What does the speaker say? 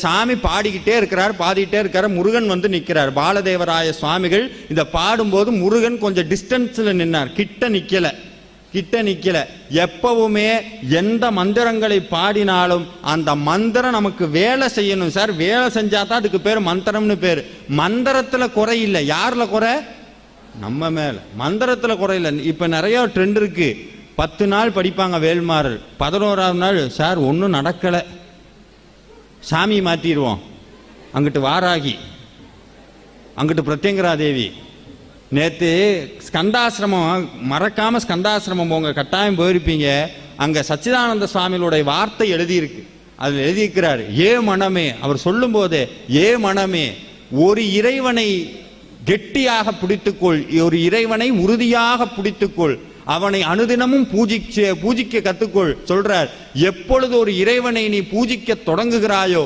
சாமி பாடிக்கிட்டே இருக்கிறார், பாடிக்கிட்டே இருக்கார். முருகன் வந்து நிற்கிறார். பாலதேவராய சுவாமிகள் இதை பாடும்போது முருகன் கொஞ்சம் டிஸ்டன்ஸில் நின்னார், கிட்ட நிக்கல. எப்பவுமே எந்த மந்திரங்களை பாடினாலும் அந்த மந்திரம் நமக்கு வேலை செய்யணும் சார். வேலை செஞ்சா தான் அதுக்கு பேர் மந்திரம்னு பேர். மந்திரத்துல குறை இல்லை. யாருல குறை? நம்ம மேல. மந்திரத்துல குறை இல்லை. இப்ப நிறைய ட்ரெண்ட் இருக்கு. 10 நாள் படிப்பாங்க வேல்மாறல், 11ஆவது நாள் சார் ஒன்றும் நடக்கலை, சாமி மாற்றிடுவோம். அங்கிட்டு வாராகி, அங்கிட்டு பிரத்யங்கரா தேவி. நேற்று ஸ்கந்தாசிரமம், மறக்காம ஸ்கந்தாசிரமம் போங்க, கட்டாயம் போயிருப்பீங்க. அங்கே சச்சிதானந்த சுவாமிகளுடைய வார்த்தை எழுதியிருக்கு. அதில் எழுதியிருக்கிறார், ஏ மனமே. அவர் சொல்லும் போதே, ஏ மனமே, ஒரு இறைவனை கெட்டியாக பிடித்துக்கொள், ஒரு இறைவனை உறுதியாக பிடித்துக்கொள், அவனை அனுதினமும் பூஜிக்க கத்துக்கொள் சொல்றார். எப்பொழுது ஒரு இறைவனை நீ பூஜிக்க தொடங்குகிறாயோ